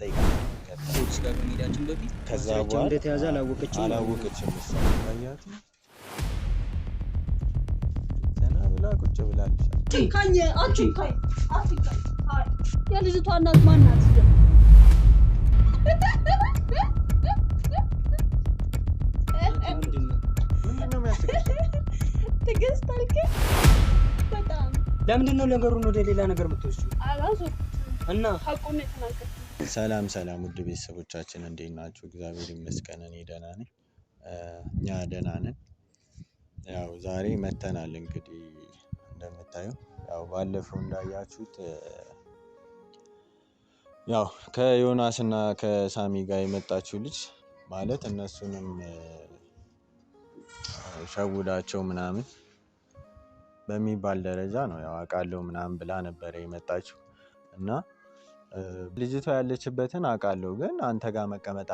ጠይቃት ፖሊስ ጋር ከመሄዳችን በፊት ከዛ ማስረጃው በኋላ እንደተያዘ አላወቀችም እሷ ታያት ዘና ብላ ቁጭ ብላለች። አትንካኝ የልጅቷ እናት ማን ናት? ምንድን ነው የሚያስቅሽ? ትዕግስት አልከኝ በጣም ለምንድን ነው ነገሩን ወደ ሌላ ነገር የምትወስጂው? እና ሐቁን የተናገርኩት። ሰላም ውድ ቤተሰቦቻችን እንዴት ናችሁ? እግዚአብሔር ይመስገን እኔ ደህና ነኝ። እኛ ደህና ነን። ያው ዛሬ መተናል እንግዲህ እንደምታዩ ያው ባለፈው እንዳያችሁት ያው ከዮናስ እና ከሳሚ ጋር የመጣችው ልጅ ማለት እነሱንም ሸውዳቸው ምናምን በሚባል ደረጃ ነው ያው አውቃለሁ ምናምን ብላ ነበረ የመጣችው እና ልጅቷ ያለችበትን አውቃለሁ ግን አንተ ጋር መቀመጥ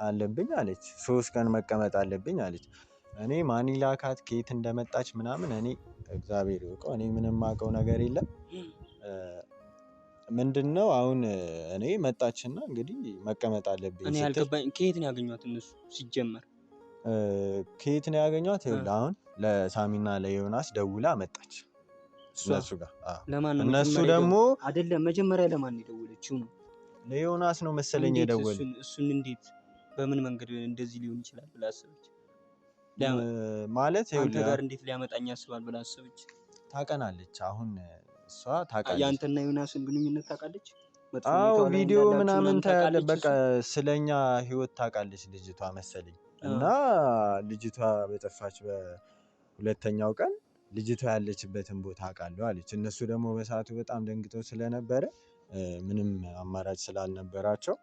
አለብኝ አለች። 3 ቀን መቀመጥ አለብኝ አለች። እኔ ማን ላካት ከየት እንደመጣች ምናምን እኔ እግዚአብሔር ይወቀው፣ እኔ ምንም የማውቀው ነገር የለም። ምንድነው አሁን እኔ መጣችና እንግዲህ መቀመጥ አለብኝ እኔ ያልገባኝ ከየት ነው ያገኟት እነሱ? ሲጀመር ከየት ነው ያገኟት? ይኸውልህ አሁን ለሳሚና ለዮናስ ደውላ መጣች እነሱ ጋር። እነሱ ደግሞ አይደለም መጀመሪያ ለማን የደወለችው ነው? ለዮናስ ነው መሰለኝ የደወለው። እሱን እንዴት በምን መንገድ እንደዚህ ሊሆን ይችላል ብላ አሰበች ማለት አንተ ጋር እንዴት ሊያመጣኝ ያስባል ብላ አሰበች። ታውቀናለች አሁን እሷ ታውቃለች። ያንተና ዮናስን ግንኙነት ታውቃለች። አዎ ቪዲዮ ምናምን ታያለህ። በቃ ስለኛ ህይወት ታውቃለች ልጅቷ መሰለኝ። እና ልጅቷ በጠፋች በሁለተኛው ቀን ልጅቷ ያለችበትን ቦታ አውቃለሁ አለች። እነሱ ደግሞ በሰዓቱ በጣም ደንግጠው ስለነበረ ምንም አማራጭ ስላልነበራቸው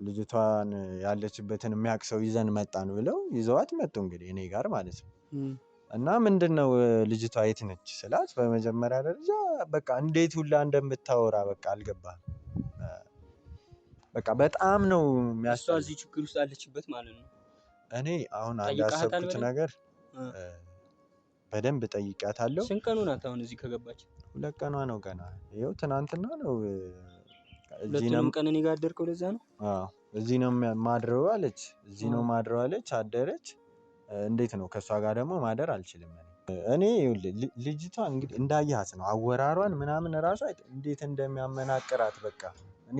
ልጅቷን ያለችበትን የሚያውቅ ሰው ይዘን መጣን ብለው ይዘዋት መጡ እንግዲህ እኔ ጋር ማለት ነው። እና ምንድነው ልጅቷ የት ነች ስላት በመጀመሪያ ደረጃ በቃ እንዴት ሁላ እንደምታወራ በቃ አልገባም። በቃ በጣም ነው የሚያስጠላው። እዚህ ችግር ውስጥ አለችበት ማለት ነው። እኔ አሁን ያሰብኩት ነገር በደንብ ጠይቃታለሁ። ስንት ቀኑ ናት አሁን እዚህ ከገባች? 2 ቀኗ ነው ገና። ይኸው ትናንትና ነው ሁለቱንም ቀን እኔ ጋር አደርከው። ለዛ ነው እዚህ ነው ማድረው አለች። እዚህ ነው ማድረው አለች። አደረች። እንዴት ነው ከእሷ ጋር ደግሞ ማደር አልችልም እኔ። ልጅቷ እንግዲህ እንዳያት ነው አወራሯን ምናምን ራሷ እንዴት እንደሚያመናቅራት በቃ እኔ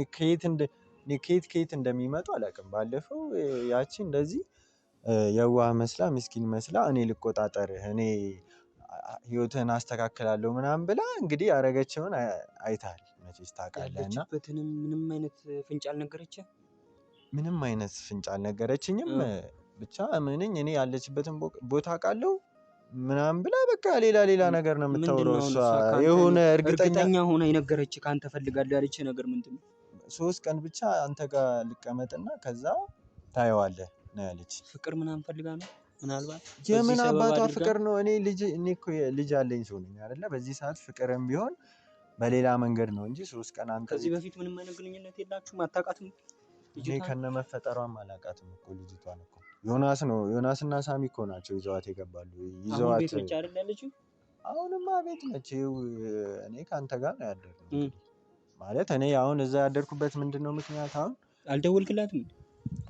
ከየት እንደሚመጡ አላውቅም። ባለፈው ያቺ እንደዚህ የዋህ መስላ ምስኪን መስላ እኔ ልቆጣጠርህ እኔ ህይወትህን አስተካክላለሁ ምናምን ብላ እንግዲህ ያደረገችውን አይተሃል መቼስ ታውቃለህ። እና ምንም አይነት ፍንጭ አልነገረችህም? ምንም አይነት ፍንጭ አልነገረችኝም። ብቻ ምንኝ እኔ ያለችበትን ቦታ አውቃለሁ ምናምን ብላ በቃ ሌላ ነገር ነው የምታወራው። እሷ የሆነ እርግጠኛ ሆና የነገረችህ ካንተ ፈልጋለሁ ያለችህ ነገር ምንድነው? 3 ቀን ብቻ አንተ ጋር ልቀመጥና ከዛ ታየዋለህ ነው ያለች። ፍቅር ምናምን ፈልጋ ነው ምናልባት። የምን አባቷ ፍቅር ነው? እኔ እኮ ልጅ አለኝ ሰው ነኝ አይደለ? በዚህ ሰዓት ፍቅርም ቢሆን በሌላ መንገድ ነው እንጂ 3 ቀን አንተ ከዚህ በፊት ምንም አይነት ግንኙነት የላችሁም? አታውቃትም? እኔ ከነመፈጠሯም አላውቃትም እኮ ልጅቷን እኮ ዮናስና ሳሚ እኮ ናቸው ይዘዋት የገባሉ። ይዘዋት ቤት ብቻ አይደል ያለችው? አሁንማ ቤት ነች። እኔ ካንተ ጋር ነው ያደርኩት ማለት እኔ አሁን እዛ ያደርኩበት ምንድነው ምክንያት? አሁን አልደወልክላትም?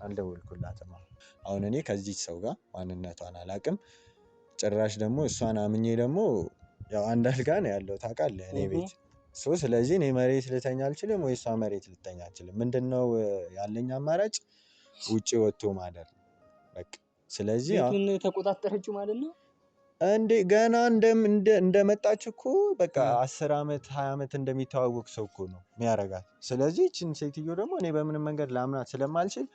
አልደወልኩላትም። አሁን እኔ ከዚህ ሰው ጋር ማንነቷን አላውቅም። ጭራሽ ደግሞ እሷን አምኜ ደግሞ ያው አንድ አልጋ ነው ያለው ታውቃለህ እኔ ቤት። ስለዚህ እኔ መሬት ልተኛ አልችልም ወይ እሷ መሬት ልተኛ አልችልም። ምንድነው ያለኝ አማራጭ? ውጪ ወጥቶ ማደር ነው በቃ። ስለዚህ ቤቱን ተቆጣጠረችው ማለት ነው እንዴ? ገና እንደመጣች እኮ በቃ 10 አመት 20 አመት እንደሚተዋወቅ ሰው እኮ ነው የሚያረጋት። ስለዚህ እቺን ሴትዮ ደግሞ እኔ በምንም መንገድ ላምናት ስለማልችል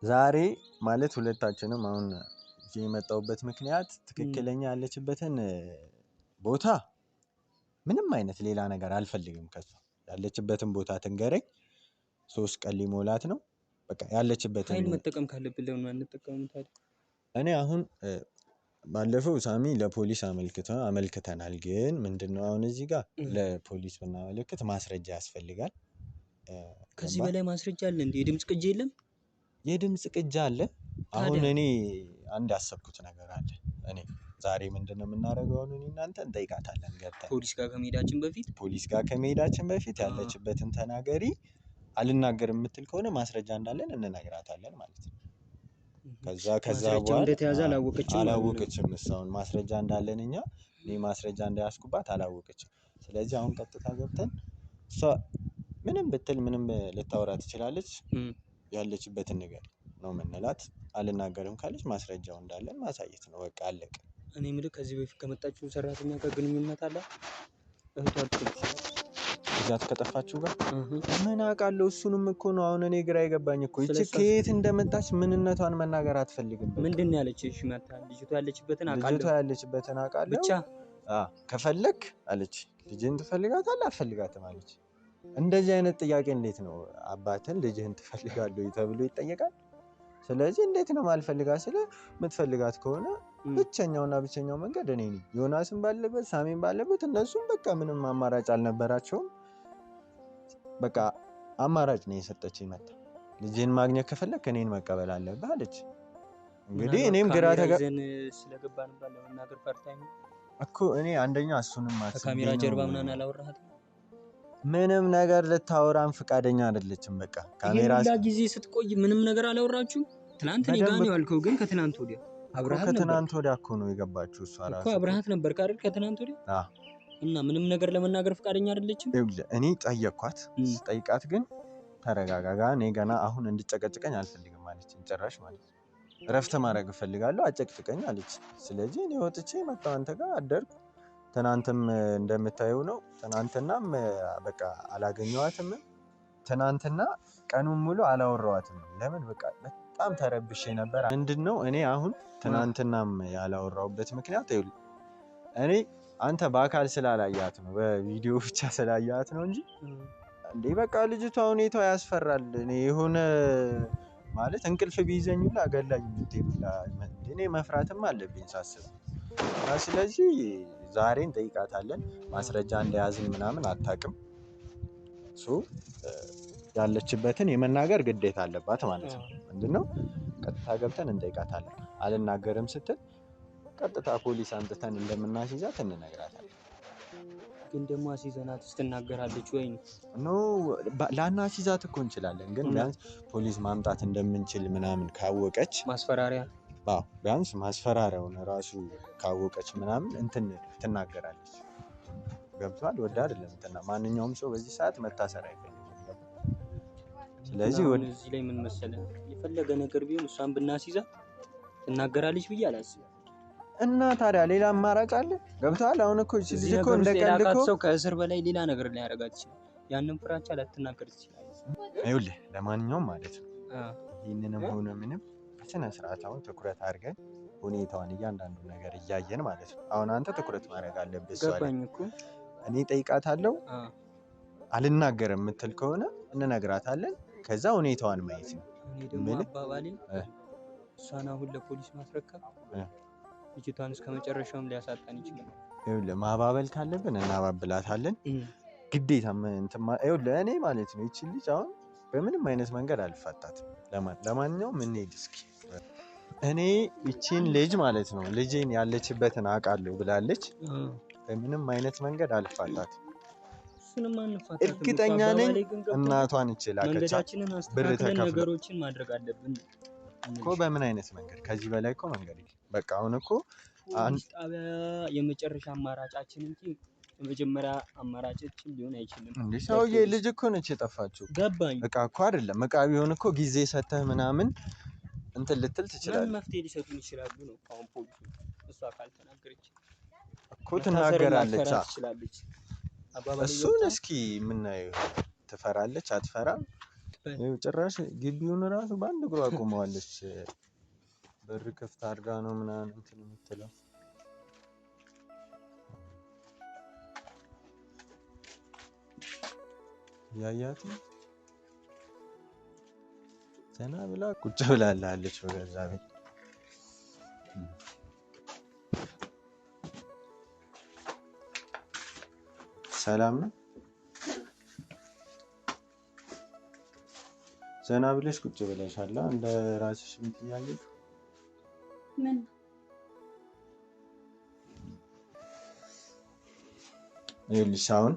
ዛሬ ማለት ሁለታችንም አሁን እዚህ የመጣሁበት ምክንያት ትክክለኛ ያለችበትን ቦታ ምንም አይነት ሌላ ነገር አልፈልግም ከሷ። ያለችበትን ቦታ ትንገረኝ። 3 ቀን ሊሞላት ነው በቃ ያለችበትን። ኃይል መጠቀም ካለብን ለምን አንጠቀምም ታዲያ? እኔ አሁን ባለፈው ሳሚ ለፖሊስ አመልክተናል። ግን ምንድነው አሁን እዚህ ጋር ለፖሊስ ብናመለክት ማስረጃ ያስፈልጋል። ከዚህ በላይ ማስረጃ አለ እንዴ? የድምጽ ቅጂ የለም? የድምጽ ቅጂ አለ። አሁን እኔ አንድ ያሰብኩት ነገር አለ። እኔ ዛሬ ምንድነው የምናደርገው? አሁን እናንተ እንጠይቃታለን ገብተን ፖሊስ ጋር ከመሄዳችን በፊት ያለችበትን ተናገሪ። አልናገርም የምትል ከሆነ ማስረጃ እንዳለን እንነግራታለን ማለት ነው። ከዛ በኋላ እንደተያዘ አላወቀችም። እሷን ማስረጃ እንዳለን እኔ ማስረጃ እንዳያስኩባት አላወቀችም። ስለዚህ አሁን ቀጥታ ገብተን እሷ ምንም ብትል ምንም ልታወራ ትችላለች። ያለችበትን ነገር ነው የምንላት። አልናገርም ካለች ማስረጃው እንዳለን ማሳየት ነው። በቃ አለቀ። እኔ የምልህ ከዚህ በፊት ከመጣችው ሰራተኛ ጋር ግንኙነት አለ? እዛት ከጠፋችሁ ጋር ምን አውቃለሁ? እሱንም እኮ ነው አሁን እኔ ግራ የገባኝ እኮ። ይቺ ከየት እንደመጣች ምንነቷን መናገር አትፈልግም። ምንድን ነው ያለችሽ? ልጅቷ ያለችበትን አውቃለሁ ብቻ ከፈለክ አለች። ልጅህን ትፈልጋታለህ አትፈልጋትም አለች። እንደዚህ አይነት ጥያቄ እንዴት ነው አባትን ልጅህን ትፈልጋለህ ተብሎ ይጠየቃል? ስለዚህ እንዴት ነው ማልፈልጋት? የምትፈልጋት ከሆነ ብቸኛው መንገድ እኔ ነኝ። ዮናስም ባለበት ሳሚን ባለበት እነሱም በቃ ምንም አማራጭ አልነበራቸውም። በቃ አማራጭ ነው የሰጠችኝ። መጣ ልጅህን ማግኘት ከፈለክ እኔን መቀበል አለብህ አለች። እንግዲህ እኔም ግራ ስለገባን ለመናገር ፈርታኝ እኮ እኔ አንደኛ እሱንም ከካሜራ ጀርባ ምናምን አላወራሃትም? ምንም ነገር ልታወራን ፍቃደኛ አይደለችም። በቃ ካሜራ ጊዜ ስትቆይ ምንም ነገር አላወራችሁ? ትናንት እኔ ጋር ነው ያልከው፣ ግን ከትናንት ወዲያ ከትናንት ወዲያ እኮ ነው የገባችሁ። እሷ ራሱ እኮ አብረሃት ነበር አይደል? ከትናንት ወዲያ እና ምንም ነገር ለመናገር ፍቃደኛ አይደለችም። እኔ ጠየቅኳት። ስጠይቃት ግን ተረጋጋጋ፣ እኔ ገና አሁን እንድጨቀጭቀኝ አልፈልግም አለች። ጭራሽ ማለት ነው እረፍት ማድረግ እፈልጋለሁ አጨቅጭቀኝ አለች። ስለዚህ እኔ ወጥቼ መጣሁ፣ አንተ ጋር አደርኩ። ትናንትም እንደምታየው ነው። ትናንትናም በቃ አላገኘኋትም። ትናንትና ቀኑን ሙሉ አላወራኋትም። ለምን በቃ በጣም ተረብሼ ነበር። ምንድነው እኔ አሁን ትናንትናም ያላወራሁበት ምክንያት ይኸውልህ፣ እኔ አንተ በአካል ስላላያት ነው በቪዲዮ ብቻ ስላያት ነው እንጂ እንዴ በቃ ልጅቷ ሁኔታው ያስፈራል። እኔ የሆነ ማለት እንቅልፍ ቢይዘኝ ሁላ ገላኝ እንድትሄድ እኔ መፍራትም አለብኝ ሳስብ። ስለዚህ ዛሬ እንጠይቃታለን። ማስረጃ እንደያዝን ምናምን አታውቅም። ያለችበትን የመናገር ግዴታ አለባት ማለት ነው። ምንድነው ቀጥታ ገብተን እንጠይቃታለን። አልናገርም ስትል ቀጥታ ፖሊስ አንጥተን እንደምናስይዛት እንነግራታለን። ግን ደግሞ አስይዘናት ትናገራለች ወይ? ላናስይዛት እኮ እንችላለን፣ ግን ቢያንስ ፖሊስ ማምጣት እንደምንችል ምናምን ካወቀች ማስፈራሪያ ቢያንስ ማስፈራሪያውን ራሱ ካወቀች ምናምን እንትን ትናገራለች። ገብቷል? ወደ አይደለም ማንኛውም ሰው በዚህ ሰዓት መታሰር አይፈልግም። ስለዚህ እዚህ ላይ ምን መሰለህ፣ የፈለገ ነገር ቢሆን እሷን ብናስይዛት ትናገራለች ብዬ አላስብም። እና ታዲያ ሌላ አማራጭ አለ? ገብቷል? አሁን እኮ ልጅ እኮ እንደቀልድ ሰው ከእስር በላይ ሌላ ነገር ላይ ያደርጋት ይችላል። ያንን ፍራቻ ላትናገር ትችላለች። ይኸውልህ ለማንኛውም ማለት ነው ይህንንም ሆነ ምንም በስነ ስርዓት አሁን ትኩረት አድርገን ሁኔታዋን እያንዳንዱ ነገር እያየን ማለት ነው። አሁን አንተ ትኩረት ማድረግ አለብህ። እኔ ጠይቃታለሁ። አልናገርም የምትል ከሆነ እንነግራታለን። ከዛ ሁኔታዋን ማየት ነው። እኔ ደግሞ አባባሌ እሷን አሁን ለፖሊስ ማስረከብ ልጅቷን እስከ መጨረሻውም ሊያሳጣን ይችላል። ይኸውልህ ማባበል ካለብን እናባብላታለን። ግዴታ ይኸውልህ እኔ ማለት ነው ይቺ ልጅ አሁን በምንም አይነት መንገድ አልፋታትም። ለማንኛውም እንሂድ እስኪ። እኔ ይቺን ልጅ ማለት ነው ልጄን ያለችበትን አውቃለሁ ብላለች። በምንም አይነት መንገድ አልፋታትም። እርግጠኛ ነኝ እናቷን ይችላልከቻ ብር ተከፍሎ ነገሮችን ማድረግ አለብን እኮ። በምን አይነት መንገድ? ከዚህ በላይ እኮ መንገድ በቃ አሁን እኮ ጣቢያ የመጨረሻ አማራጫችን እንጂ የመጀመሪያ አማራጫችን ሊሆን አይችልም። እንዴ ሰውዬ ልጅ እኮ ነች የጠፋችው። ገባኝ። እቃ እኮ አይደለም። እቃ ቢሆን እኮ ጊዜ ሰተህ ምናምን እንትን ልትል ትችላለህ። መፍትሄ ሊሰጡን ይችላሉ ነው አሁን ፖሊሱ። እሷ ካልተናገረች እኮ ትናገራለች። እሱን እስኪ የምናየው ትፈራለች አትፈራም? ይኸው ጭራሽ ግቢውን እራሱ በአንድ እግሯ አቁመዋለች። በር ክፍት አድርጋ ነው ምናምን እንትን የምትለው። ያያት ዘና ብላ ቁጭ ብላለች በገዛ ቤት። ሰላም ነው። ዘና ብለሽ ቁጭ ብለሻል እንደ ራስሽ እያየሽ። ምን ይኸውልሽ አሁን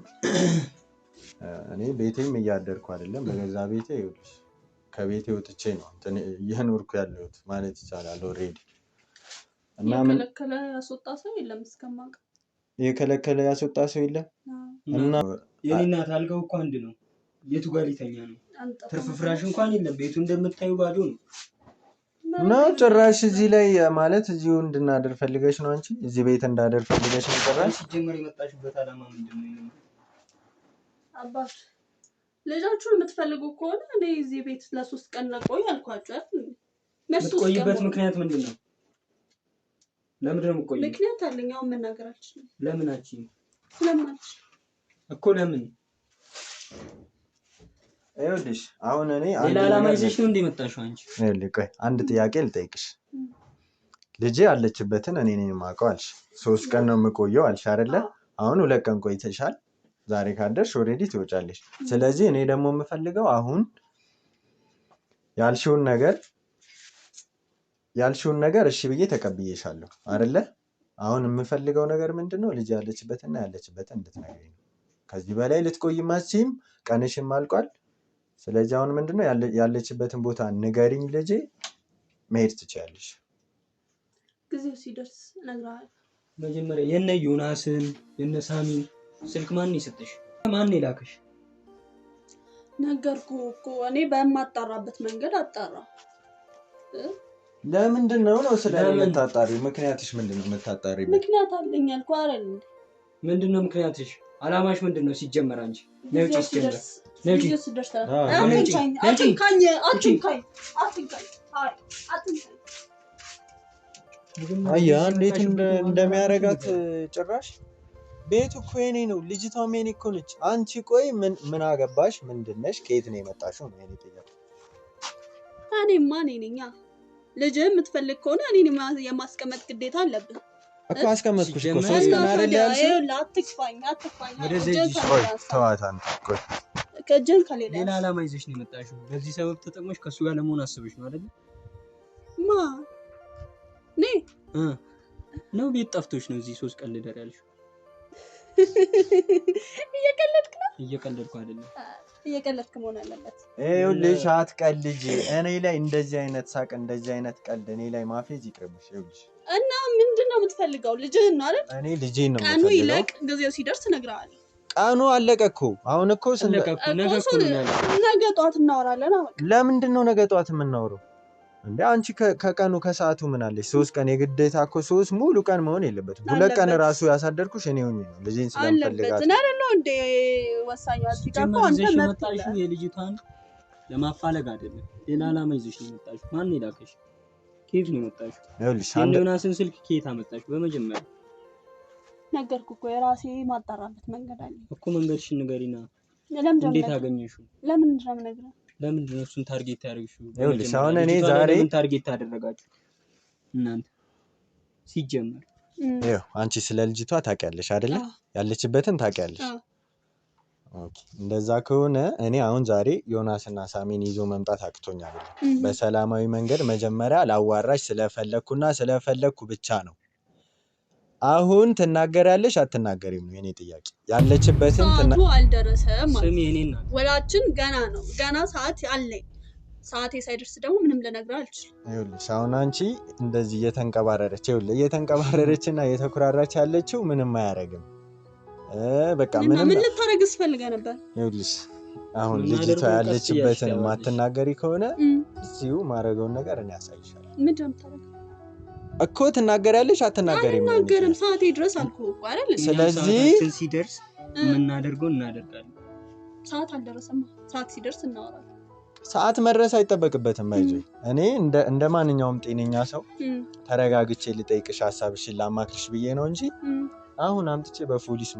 እኔ ቤቴም እያደርኩ አይደለም በገዛ ቤቴ ይኸውልሽ ከቤቴ ወጥቼ ነው እየኖርኩ ያለሁት ማለት ይቻላል ኦልሬዲ። እና ምን የከለከለ ያስወጣ ሰው የለም እስከማውቅ። የከለከለ ያስወጣ ሰው የለም። እና የኔ እናት አልጋው እኮ አንድ ነው። የቱ ጋር ሊተኛ ነው? ትርፍ ፍራሽ እንኳን የለም። ቤቱ እንደምታዩ ባዶ ነው። ነው ጭራሽ እዚህ ላይ ማለት እዚሁ እንድናደር ፈልገሽ ነው አንቺ? እዚህ ቤት እንዳደር ፈልገሽ ነው ጭራሽ? ሲጀመር የመጣሽበት ዓላማ ምንድነው? አባት ልጃችሁን የምትፈልጉ ከሆነ እኔ እዚህ ቤት ለ3 ቀን ቆይ አልኳችሁ አይደል? የምትቆይበት ምክንያት ምንድነው? ለምንድን ነው የምትቆይው? ምክንያት አለኝ። አሁን መናገር አልችልም። ለምን አቺ? ስለማልች እኮ ለምን? ይኸውልሽ አሁን እኔ ሌላ ዓላማ ይዘሽ ነው እንደመጣሽው አንቺ? ይኸውልሽ ቆይ አንድ ጥያቄ ልጠይቅሽ። ልጄ ያለችበትን እኔ ነኝ የማውቀው አልሽ። 3 ቀን ነው የምቆየው አልሽ አይደለ? አሁን 2 ቀን ቆይተሻል። ዛሬ ካደርሽ ኦልሬዲ ትወጫለሽ። ስለዚህ እኔ ደግሞ የምፈልገው አሁን ያልሽውን ነገር እሺ ብዬ ተቀብዬሻለሁ አይደለ? አሁን የምፈልገው ነገር ምንድነው? ልጅ ያለችበትና ያለችበትን እንድትነግሪኝ ነው። ከዚህ በላይ ልትቆይም አትችይም፣ ቀንሽም አልቋል። ስለዚህ አሁን ምንድነው ያለችበትን ቦታ ንገሪኝ ልጄ፣ መሄድ ትችያለሽ። ጊዜው ሲደርስ እነግርሃለሁ። መጀመሪያ የነ ዮናስን የነ ሳሚን ስልክ ማን የሰጠሽ? ማን የላከሽ? ነገርኩህ እኮ እኔ በማጣራበት መንገድ አጣራ። ለምንድን ነው ስለምታጣሪው? ምክንያትሽ ምንድነው? የምታጣሪው ምክንያት አለኝ አልኩህ አይደል? ምንድነው ምክንያትሽ? አላማሽ ምንድነው? ሲጀመር አንቺ ጊዜው ሲደርስ አያ እንዴት እንደሚያረጋት ጭራሽ ቤቱ እኮ የኔ ነው፣ ልጅቷም የኔ እኮ ነች። አንቺ ቆይ ምን አገባሽ? ምንድነሽ? ከየት ነው የመጣሽው? ነው የኔ ጥያቄ። እኔማ እኔ ነኝ። ልጅ የምትፈልግ ከሆነ እኔን የማስቀመጥ ግዴታ አለብን እኮ። አስቀመጥኩሽ እኮ 3 ቀን አይደል ያልሽኝ? አትክፋኝ። ተዋት አንተ። ቆይ ከጀን ከሌላ ሌላ ዓላማ ይዘሽ ነው የመጣሽው። በዚህ ሰበብ ተጠቅመሽ ከሱ ጋር ለመሆን አስበሽ ነው አይደል? ነው ቤት ጠፍቶሽ ነው እዚህ 3 ቀን ልደር ያልሽው? እየቀለድክ ነው? እየቀለድኩ አይደለም። እየቀለድክ መሆን አለበት። ይኸውልሽ አትቀልጂ። እኔ ላይ እንደዚህ አይነት ሳቅ፣ እንደዚህ አይነት ቀልድ እኔ ላይ ማፌዝ ይቅርብሽ። ይኸውልሽ እና ምንድነው የምትፈልገው? ልጅህን ነው አይደል? እኔ ልጄን ነው የምፈልገው። ቀኑ ይለቅ፣ ጊዜው ሲደርስ እነግርሃለሁ። ቀኑ አለቀ እኮ። አሁን እኮ ነገ ጠዋት እናወራለን። ለምንድን ነው ነገ ጠዋት የምናወራው እንዴ? አንቺ ከቀኑ ከሰዓቱ ምን አለሽ? 3 ቀን የግዴታ እኮ 3 ሙሉ ቀን መሆን የለበትም። 2 ቀን ራሱ ያሳደርኩሽ እኔ ሆኜ ነው ልጄን ስለምፈልጋት ነው እንዴ? ወሳኙ አጥቂቃው አንተ መጣሽ። የልጅቷን ለማፋለግ አይደለም፣ ሌላ ዓላማ ይዘሽ ነው የመጣሽው። ማን ይላከሽ? ከየት ነው የመጣሽው? ይኸውልሽ ዮናስን ስልክ ከየት አመጣሽ? በመጀመሪያ ነገርኩህ እኮ የራሴ ማጣራበት መንገድ አለ እኮ። መንገድሽን ንገሪና። እንዴት አገኘሽው? ለምንድን ነው የምነግርህ? ለምንድን ነው እሱን ታርጌት ያደርግሽው? ይኸውልሽ አሁን እኔ ዛሬ ታርጌት ያደረጋችሁ እናንተ ሲጀመር? ይኸው አንቺ ስለ ልጅቷ ታውቂያለሽ አይደለ? ያለችበትን ታውቂያለሽ። ኦኬ፣ እንደዛ ከሆነ እኔ አሁን ዛሬ ዮናስና ሳሚን ይዞ መምጣት አቅቶኛል። በሰላማዊ መንገድ መጀመሪያ ላዋራሽ ስለፈለኩ ብቻ ነው። አሁን ትናገሪያለሽ አትናገሪም ነው የኔ ጥያቄ። ያለችበትን ሰዓቱ አልደረሰም ማለት ስሚ፣ እኔና ወላችን ገና ነው፣ ገና ሰዓት አለኝ። ሰዓቴ ሳይደርስ ደግሞ ምንም ልነግርህ አልችልም። ይኸውልሽ አሁን አንቺ እንደዚህ እየተንቀባረረችና እየተኩራራች ያለችው ምንም አያረግም። በቃ ምን ልታረግስ ፈልገህ ነበር? ይኸውልሽ አሁን ልጅቷ ያለችበትን ማትናገሪ ከሆነ እዚሁ ማረገውን ነገር እኔ ያሳይሻለሁ። ምንድን ነው የምታረገው እኮ? ትናገሪያለሽ አትናገሪም? አልናገርም። ሰዓቴ ድረስ አልኩህ እኮ አይደል? ስለዚህ ሲደርስ የምናደርገው እናደርጋለን። ሰዓት አልደረሰም። ሰዓት ሲደርስ እናወራለን። ሰዓት መድረስ አይጠበቅበትም። አይዞህ፣ እኔ እንደ ማንኛውም ጤነኛ ሰው ተረጋግቼ ልጠይቅሽ፣ ሀሳብሽን ላማክርሽ ብዬ ነው እንጂ አሁን አምጥቼ በፖሊስ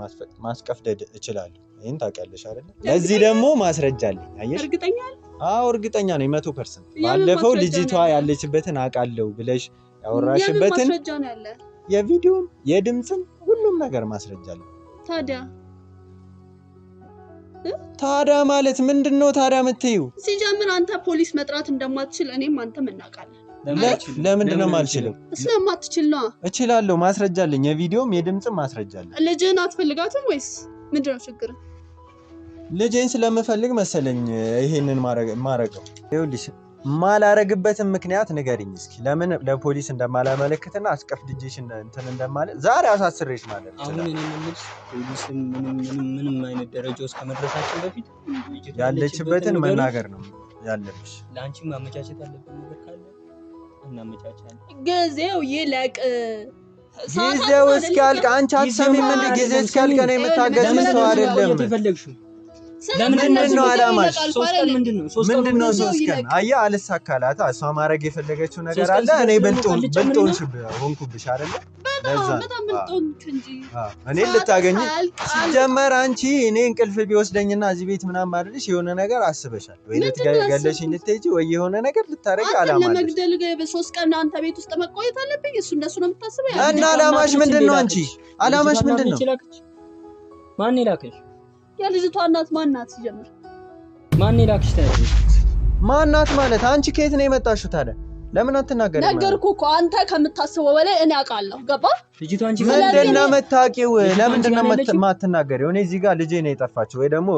ማስቀፍደድ እችላለሁ። ይሄን ታውቂያለሽ አይደል? ለዚህ ደግሞ ማስረጃ አለኝ። አየሽ? እርግጠኛ ነኝ? አዎ እርግጠኛ ነኝ 100%። ባለፈው ልጅቷ ያለችበትን አውቃለሁ ብለሽ ያወራሽበትን ማስረጃ ነው ያለ። የቪዲዮም የድምጽም ሁሉም ነገር ማስረጃ አለ። ታዲያ ማለት ምንድነው ታዲያ የምትይው? ሲጀምር አንተ ፖሊስ መጥራት እንደማትችል እኔም አንተም እናውቃለን። ለምንድን ነው የማልችለው? ስለማትችል ነው። እችላለሁ። ማስረጃ አለኝ። የቪዲዮም የድምጽም ማስረጃ አለኝ። ልጅህን አትፈልጋትም ወይስ ምንድነው ችግር? ልጄን ስለምፈልግ መሰለኝ ይሄንን ማረገው። ይኸውልሽ ማላረግበትን ምክንያት ንገሪኝ እስኪ። ለምን ለፖሊስ እንደማላመለክትና አስቀፍድጄሽ እንትን እንደማለት ዛሬ አሳስሬሽ ማለት ነው። አሁን እኔ የምልሽ ፖሊስ ምንም አይነት ደረጃ ውስጥ ከመድረሳችን በፊት ያለችበትን መናገር ነው ያለብሽ። ለአንቺም ማመቻቸት ያለብን ነገር ካለ እናመቻቻለን። ጊዜው ይለቅ። ጊዜው እስኪያልቅ አንቺ አትሰሚም እንዴ? ጊዜ እስኪያልቅ ነው የምታገዝኝ ሰው አይደለም። ምንድነው አላማሽ? ምንድነው 3 ቀን? አየህ አልሳካላት። እሷ ማድረግ የፈለገችው ነገር አለ። እኔ በልጦን ሆንኩብሽ አይደለ? በጣም በልጦን እንጂ እኔ ልታገኝ ሲጀመር አንቺ እኔ እንቅልፍ ቢወስደኝና እዚህ ቤት ምናምን ማድረግሽ የሆነ ነገር አስበሻል ወይ? ልትገለሽኝ ልትሄጂ ወይ የሆነ ነገር ልታረጊ አላማ አለሽ? ለመግደል በ3 ቀን አንተ ቤት ውስጥ መቆየት አለብኝ? እነሱ ነው የምታስበው? እና አላማሽ ምንድነው? አንቺ አላማሽ ምንድነው? ማን ይላክሽ? የልጅቷ እናት ማናት? ሲጀምር ማን ይላክሽ? ታዲያ ማናት ማለት አንቺ ከየት ነው የመጣሽው ታዲያ? ለምን አትናገሪም? ነገርኩህ እኮ አንተ ከምታስበው በላይ እኔ አውቃለሁ። ገባ? ልጅቷ አንቺ ምንድነው የምታውቂው? ለምንድን ነው የማትናገሪው? እኔ እዚህ ጋር ልጄ ነው የጠፋችው ወይ ደግሞ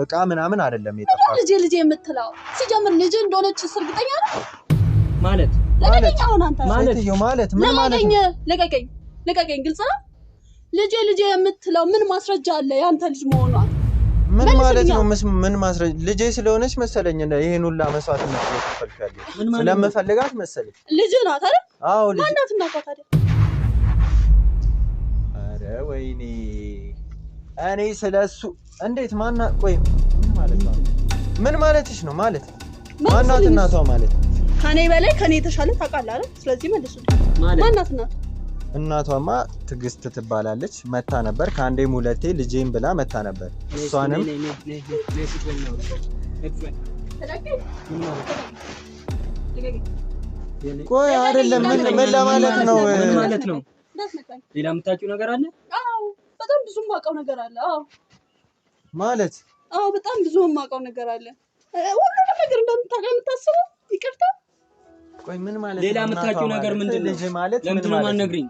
እቃ ምናምን አይደለም የጠፋችው። ልጄ የምትለው ሲጀምር ልጄ እንደሆነች እርግጠኛ ነህ? ማለት አሁን አንተ ሴትዮ ማለት ምን ማለት ነው? ልቀቀኝ። ግልጽ ነው። ልጄ የምትለው ምን ማስረጃ አለ ያንተ ልጅ መሆኗን? ምን ማለት ነው? ምን ማስረጃ? ልጄ ስለሆነች መሰለኝ ይሄን ሁላ መስዋዕትነት እየከፈልሻለሁ። ስለምፈልጋት መሰለኝ። ልጅ ናት አይደል? አዎ ልጅ ማናት? እናቷ ታዲያ? ኧረ ወይኔ እኔ ስለሱ እንዴት ማናት? ቆይ ምን ማለት ነው? ምን ማለትሽ ነው? ማለት ማናት እናቷ ማለት? ከኔ በላይ ከኔ የተሻለ ታውቃለህ አይደል? ስለዚህ መልሱልኝ። ማናት እናቷ? እናቷማ ትዕግስት ትባላለች። መታ ነበር ከአንዴም ሁለቴ ልጄን ብላ መታ ነበር። እሷንም ቆይ አይደለም ምን ለማለት ነው? ሌላ የምታውቂው ነገር አለ? አዎ በጣም ብዙ የማውቀው ነገር አለ። አዎ ማለት አዎ በጣም ብዙ የማውቀው ነገር አለ። ሁሉንም ነገር እንደምታውቀው የምታስበው? ይቅርታ ቆይ ምን ማለት ሌላ የምታውቂው ነገር ምንድን ነው? ለምንድን ነው የማትነግሪኝ?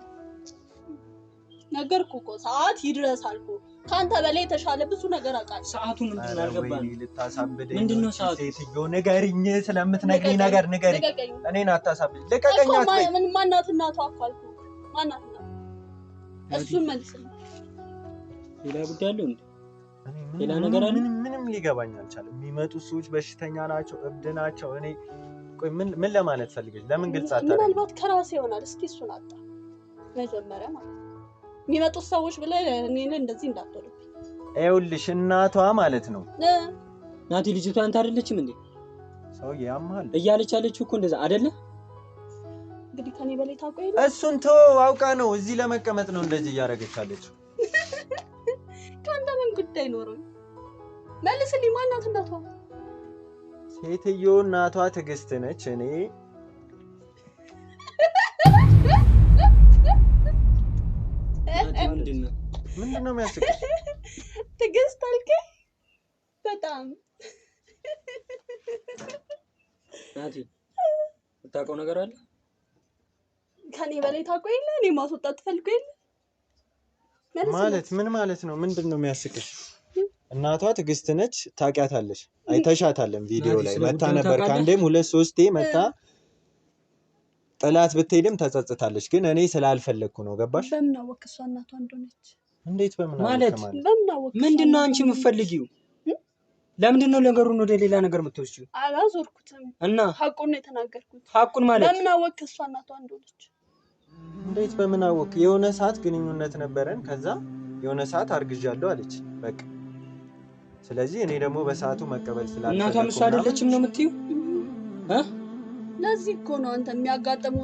ነገርኩህ እኮ ሰዓት ይድረስ አልኩህ። ከአንተ በላይ የተሻለ ብዙ ነገር አውቃለሁ። ሰዓቱ ምንድን ነው አልገባኝም። ልታሳብደኝ ምንድን ነው ሰዓቱ? ሴትዮ ንገሪኝ፣ ስለምትነግሪኝ ነገር ንገሪኝ። እኔን አታሳብደኝ። ልቀቀኝ። ምን ማናት እናቷ እኮ አልኩህ። ማናት እናቷ? እሱን መልስልኝ። ሌላ ጉዳይ አለው እንዴ? ሌላ ነገር አለ? ምንም ሊገባኝ አልቻለም። የሚመጡት ሰዎች በሽተኛ ናቸው፣ እብድ ናቸው። እኔ ቆይ ምን ለማለት ፈልገሽ? ለምን ግልጽ አታደርጊ? ምናልባት ከራሴ ይሆናል። እስኪ እሱን አጣ መጀመሪያ ማለት የሚመጡት ሰዎች ብለህ እኔን እንደዚህ እንዳትወርብኝ። ይኸውልሽ እናቷ ማለት ነው ናቲ። ልጅቷ አንተ አይደለችም እንዴ? ሰውዬ ያማል እያለች ያለችው እኮ እንደዛ አይደለ? እንግዲህ ከኔ በላይ ታውቀኝ። እሱን ተው፣ አውቃ ነው እዚህ ለመቀመጥ ነው እንደዚህ እያደረገች ያለችው። ከአንተ ምን ጉዳይ ኖሮኝ? መልስልኝ። ማናት እናቷ? ሴትዮ እናቷ ትዕግስት ነች። እኔ ምንድን ነው የሚያስቅሽ? ትዕግስት አልከኝ? በጣም ናቲ የምታውቀው ነገር አለ? ከኔ በላይ ታውቀው የለ? እኔ ማስወጣት ትፈልገው የለ? ማለት ምን ማለት ነው? ምንድን ነው የሚያስቅሽ? እናቷ ትዕግስት ነች። ታውቂያታለሽ፣ አይተሻታለን ቪዲዮ ላይ መታ ነበር ከአንዴም 2-3 መታ። ጥላት ብትሄድም ተጸጽታለች። ግን እኔ ስላልፈለግኩ ነው። ገባሽ? በምን አወቅ እሷ እናቷ እንደሆነች? እንዴት በምን ማለት በምን አወቅ? ምንድነው አንቺ የምትፈልጊው? ለምንድን ነው ነገሩን ወደ ሌላ ነገር የምትወስጂው? አላዞርኩትም እና ሐቁን ነው የተናገርኩት። ሐቁን ማለት በምን አወቅ እሷ እናቷ እንደሆነች? እንዴት በምን አወቅ? የሆነ ሰዓት ግንኙነት ነበረን። ከዛ የሆነ ሰዓት አርግዣለሁ አለች። በቃ ስለዚህ እኔ ደግሞ በሰዓቱ መቀበል ስላልፈለኩ እናቷ እሷ አይደለችም ነው የምትይው? ለዚህ እኮ ነው አንተ የሚያጋጥሙ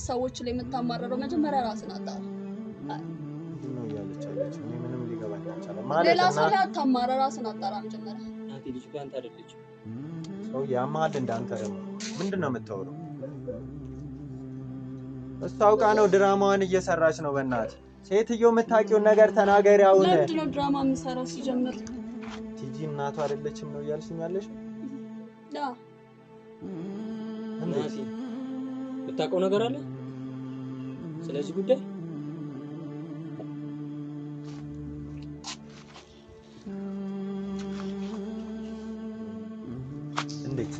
ሰዎች ላይ የምታማረረው። መጀመሪያ ራስን አጣራ። ምንድነው እያለች ያለችው? እኔ ምንም ሊገባኝ አልቻለም። ሌላ ሰው ላይ አታማረር፣ ራስን አጣራ መጀመሪያ። ናቲ ልጅ አንተ አይደለችም። ሰው ያማል እንዳንተ ደግሞ ምንድነው የምታወራው? እሷ አውቃ ነው ድራማዋን እየሰራች ነው። በእናትህ ሴትዮ የምታውቂውን ነገር ተናገሪ። አሁን ለምንድነው ድራማ የምሰራው? ሲጀምር ቲጂ እናቷ አይደለችም ነው እያልሽኝ ያለሽ? ናቲ የምታውቀው ነገር አለ ስለዚህ ጉዳይ? እንዴት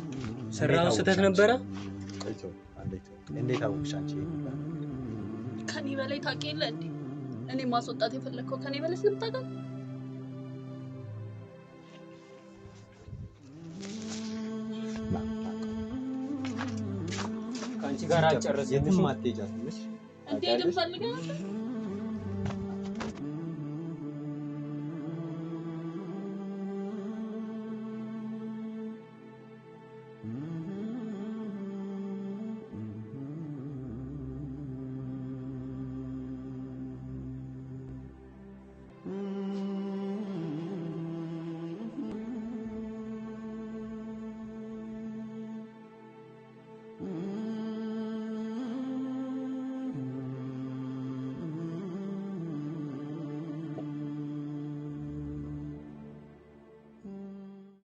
ሰራው ስህተት ነበረ? እንዴት አወቅሽ አንቺ? ከኔ በላይ ታውቂ የለ እንዴ? እኔ ማስወጣት የፈለከው ከኔ በላይ ስለምታውቅ ከአንቺ ጋር አጨረሰ። የትም አትሄጃትም። እሺ እንዴ? ልፈልገው